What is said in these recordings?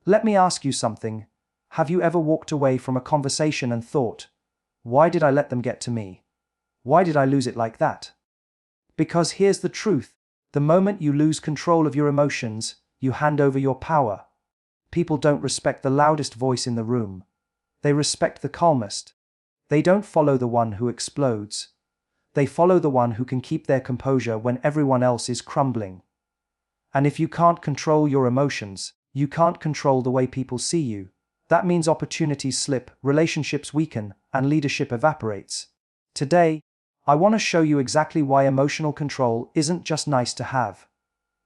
Let me ask you something. Have you ever walked away from a conversation and thought, why did I let them get to me? Why did I lose it like that? Because here's the truth. The moment you lose control of your emotions, you hand over your power. People don't respect the loudest voice in the room. They respect the calmest. They don't follow the one who explodes. They follow the one who can keep their composure when everyone else is crumbling. And if you can't control your emotions, you can't control the way people see you. That means opportunities slip, relationships weaken, and leadership evaporates. Today, I want to show you exactly why emotional control isn't just nice to have.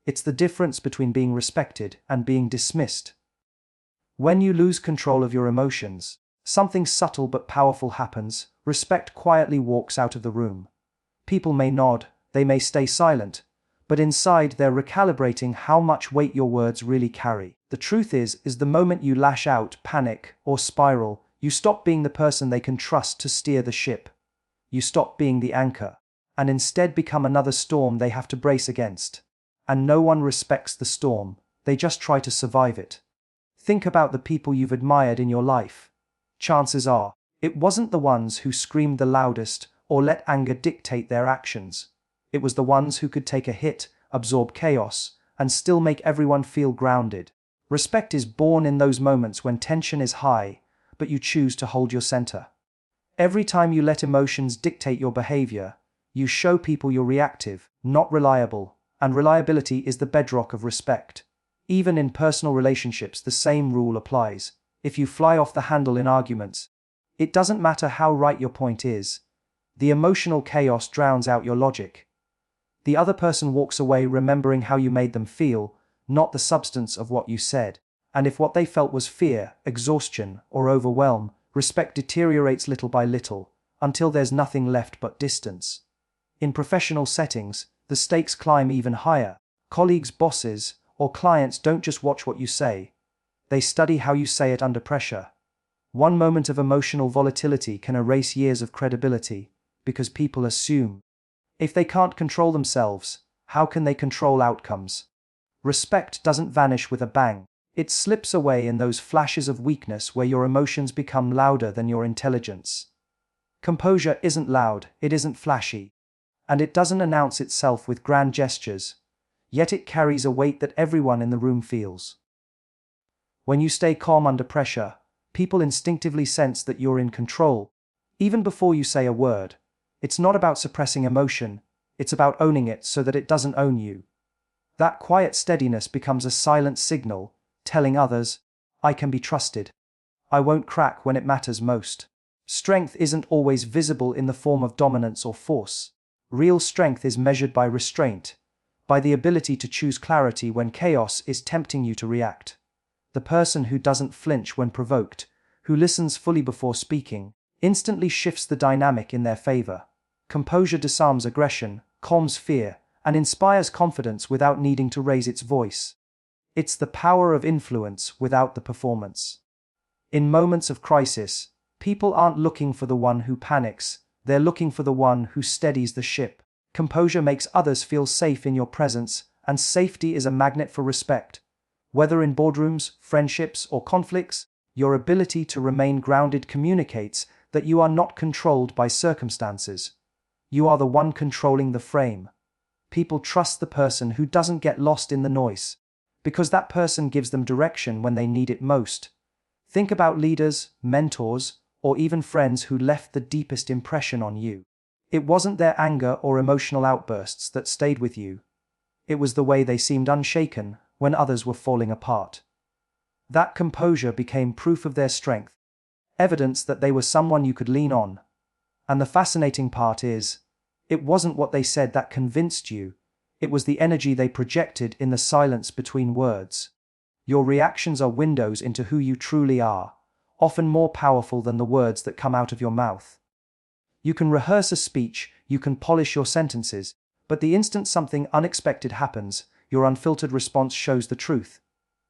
It's the difference between being respected and being dismissed. When you lose control of your emotions, something subtle but powerful happens. Respect quietly walks out of the room. People may nod, they may stay silent, but inside they're recalibrating how much weight your words really carry. The truth is the moment you lash out, panic, or spiral, you stop being the person they can trust to steer the ship. You stop being the anchor, and instead become another storm they have to brace against. And no one respects the storm, they just try to survive it. Think about the people you've admired in your life. Chances are, it wasn't the ones who screamed the loudest or let anger dictate their actions. It was the ones who could take a hit, absorb chaos, and still make everyone feel grounded. Respect is born in those moments when tension is high, but you choose to hold your center. Every time you let emotions dictate your behavior, you show people you're reactive, not reliable, and reliability is the bedrock of respect. Even in personal relationships, the same rule applies. If you fly off the handle in arguments, it doesn't matter how right your point is. The emotional chaos drowns out your logic. The other person walks away remembering how you made them feel, not the substance of what you said. And if what they felt was fear, exhaustion, or overwhelm, respect deteriorates little by little, until there's nothing left but distance. In professional settings, the stakes climb even higher. Colleagues, bosses, or clients don't just watch what you say. They study how you say it under pressure. One moment of emotional volatility can erase years of credibility, because people assume, if they can't control themselves, how can they control outcomes? Respect doesn't vanish with a bang. It slips away in those flashes of weakness where your emotions become louder than your intelligence. Composure isn't loud, it isn't flashy, and it doesn't announce itself with grand gestures, yet it carries a weight that everyone in the room feels. When you stay calm under pressure, people instinctively sense that you're in control, even before you say a word. It's not about suppressing emotion, it's about owning it so that it doesn't own you. That quiet steadiness becomes a silent signal, telling others, I can be trusted. I won't crack when it matters most. Strength isn't always visible in the form of dominance or force. Real strength is measured by restraint, by the ability to choose clarity when chaos is tempting you to react. The person who doesn't flinch when provoked, who listens fully before speaking, instantly shifts the dynamic in their favor. Composure disarms aggression, calms fear, and inspires confidence without needing to raise its voice. It's the power of influence without the performance. In moments of crisis, people aren't looking for the one who panics, they're looking for the one who steadies the ship. Composure makes others feel safe in your presence, and safety is a magnet for respect. Whether in boardrooms, friendships, or conflicts, your ability to remain grounded communicates that you are not controlled by circumstances. You are the one controlling the frame. People trust the person who doesn't get lost in the noise, because that person gives them direction when they need it most. Think about leaders, mentors, or even friends who left the deepest impression on you. It wasn't their anger or emotional outbursts that stayed with you. It was the way they seemed unshaken when others were falling apart. That composure became proof of their strength, evidence that they were someone you could lean on. And the fascinating part is, it wasn't what they said that convinced you, it was the energy they projected in the silence between words. Your reactions are windows into who you truly are, often more powerful than the words that come out of your mouth. You can rehearse a speech, you can polish your sentences, but the instant something unexpected happens, your unfiltered response shows the truth.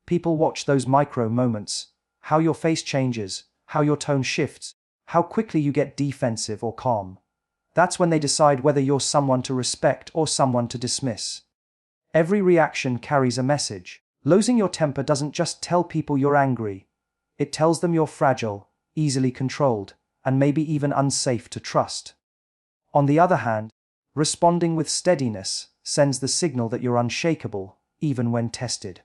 People watch those micro moments, how your face changes, how your tone shifts, how quickly you get defensive or calm. That's when they decide whether you're someone to respect or someone to dismiss. Every reaction carries a message. Losing your temper doesn't just tell people you're angry. It tells them you're fragile, easily controlled, and maybe even unsafe to trust. On the other hand, responding with steadiness sends the signal that you're unshakable, even when tested.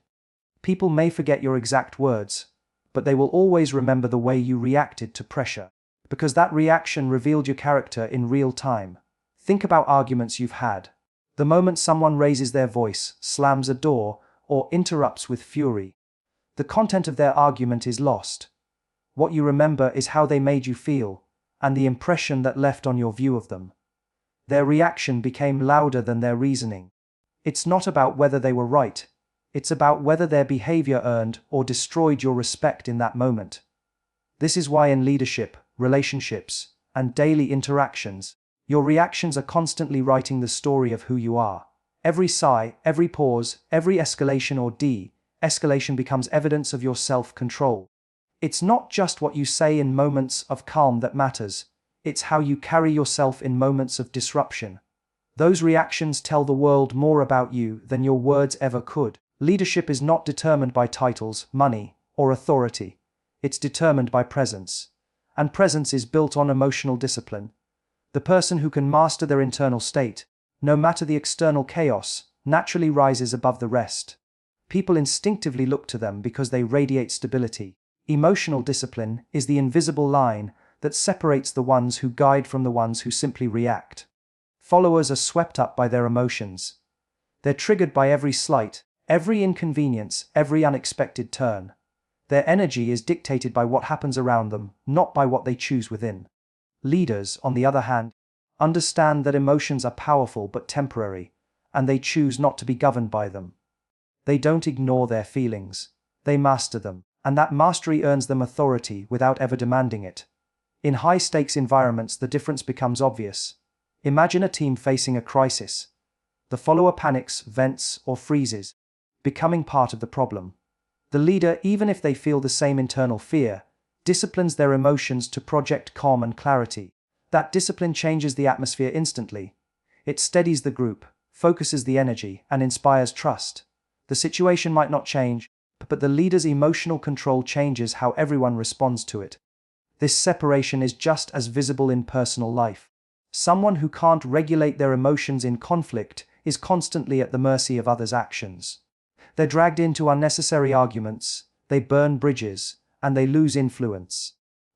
People may forget your exact words, but they will always remember the way you reacted to pressure, because that reaction revealed your character in real time. Think about arguments you've had. The moment someone raises their voice, slams a door, or interrupts with fury, the content of their argument is lost. What you remember is how they made you feel, and the impression that left on your view of them. Their reaction became louder than their reasoning. It's not about whether they were right. It's about whether their behavior earned or destroyed your respect in that moment. This is why in leadership, relationships, and daily interactions, your reactions are constantly writing the story of who you are. Every sigh, every pause, every escalation or de-escalation becomes evidence of your self-control. It's not just what you say in moments of calm that matters. It's how you carry yourself in moments of disruption. Those reactions tell the world more about you than your words ever could. Leadership is not determined by titles, money, or authority. It's determined by presence. And presence is built on emotional discipline. The person who can master their internal state, no matter the external chaos, naturally rises above the rest. People instinctively look to them because they radiate stability. Emotional discipline is the invisible line that separates the ones who guide from the ones who simply react. Followers are swept up by their emotions. They're triggered by every slight, every inconvenience, every unexpected turn. Their energy is dictated by what happens around them, not by what they choose within. Leaders, on the other hand, understand that emotions are powerful but temporary, and they choose not to be governed by them. They don't ignore their feelings. They master them, and that mastery earns them authority without ever demanding it. In high-stakes environments, the difference becomes obvious. Imagine a team facing a crisis. The follower panics, vents, or freezes, becoming part of the problem. The leader, even if they feel the same internal fear, disciplines their emotions to project calm and clarity. That discipline changes the atmosphere instantly. It steadies the group, focuses the energy, and inspires trust. The situation might not change, but the leader's emotional control changes how everyone responds to it. This separation is just as visible in personal life. Someone who can't regulate their emotions in conflict is constantly at the mercy of others' actions. They're dragged into unnecessary arguments, they burn bridges, and they lose influence.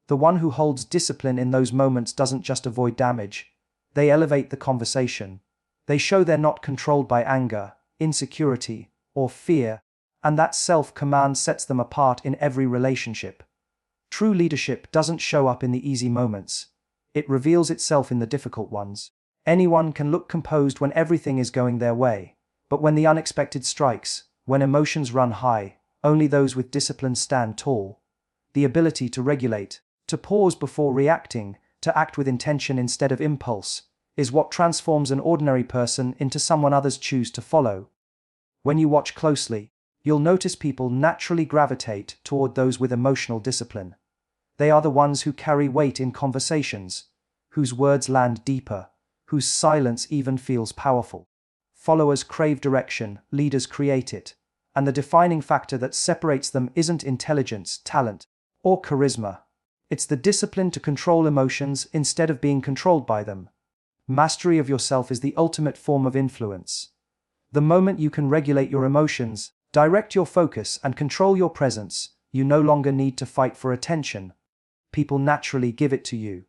The one who holds discipline in those moments doesn't just avoid damage, they elevate the conversation. They show they're not controlled by anger, insecurity, or fear, and that self-command sets them apart in every relationship. True leadership doesn't show up in the easy moments. It reveals itself in the difficult ones. Anyone can look composed when everything is going their way, but when the unexpected strikes, when emotions run high, only those with discipline stand tall. The ability to regulate, to pause before reacting, to act with intention instead of impulse, is what transforms an ordinary person into someone others choose to follow. When you watch closely, you'll notice people naturally gravitate toward those with emotional discipline. They are the ones who carry weight in conversations, whose words land deeper, whose silence even feels powerful. Followers crave direction, leaders create it, and the defining factor that separates them isn't intelligence, talent, or charisma. It's the discipline to control emotions instead of being controlled by them. Mastery of yourself is the ultimate form of influence. The moment you can regulate your emotions, direct your focus, and control your presence, you no longer need to fight for attention. People naturally give it to you.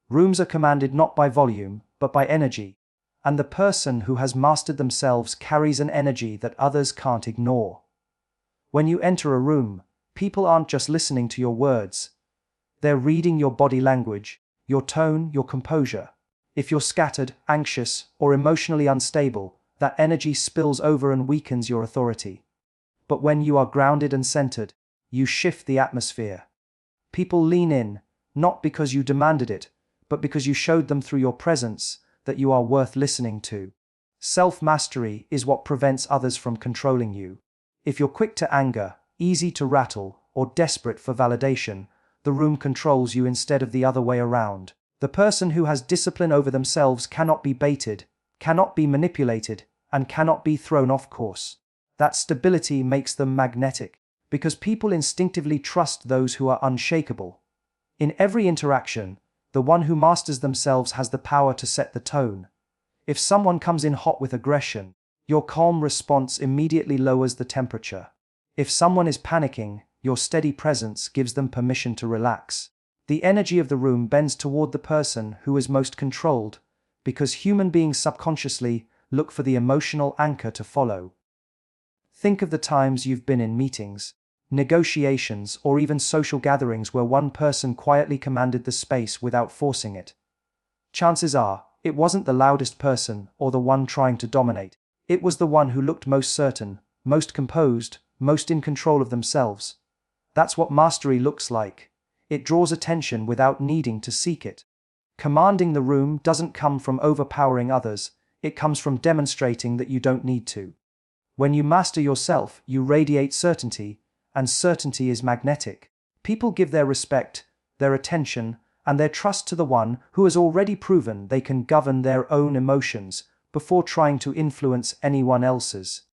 Rooms are commanded not by volume, but by energy, and the person who has mastered themselves carries an energy that others can't ignore. When you enter a room, people aren't just listening to your words. They're reading your body language, your tone, your composure. If you're scattered, anxious, or emotionally unstable, that energy spills over and weakens your authority. But when you are grounded and centered, you shift the atmosphere. People lean in, not because you demanded it, but because you showed them through your presence that you are worth listening to. Self-mastery is what prevents others from controlling you. If you're quick to anger, easy to rattle, or desperate for validation, the room controls you instead of the other way around. The person who has discipline over themselves cannot be baited, cannot be manipulated, and cannot be thrown off course. That stability makes them magnetic, because people instinctively trust those who are unshakable. In every interaction, the one who masters themselves has the power to set the tone. If someone comes in hot with aggression, your calm response immediately lowers the temperature. If someone is panicking, your steady presence gives them permission to relax. The energy of the room bends toward the person who is most controlled, because human beings subconsciously look for the emotional anchor to follow. Think of the times you've been in meetings, negotiations, or even social gatherings where one person quietly commanded the space without forcing it. Chances are, it wasn't the loudest person or the one trying to dominate. It was the one who looked most certain, most composed, most in control of themselves. That's what mastery looks like. It draws attention without needing to seek it. Commanding the room doesn't come from overpowering others, it comes from demonstrating that you don't need to. When you master yourself, you radiate certainty, and certainty is magnetic. People give their respect, their attention, and their trust to the one who has already proven they can govern their own emotions before trying to influence anyone else's.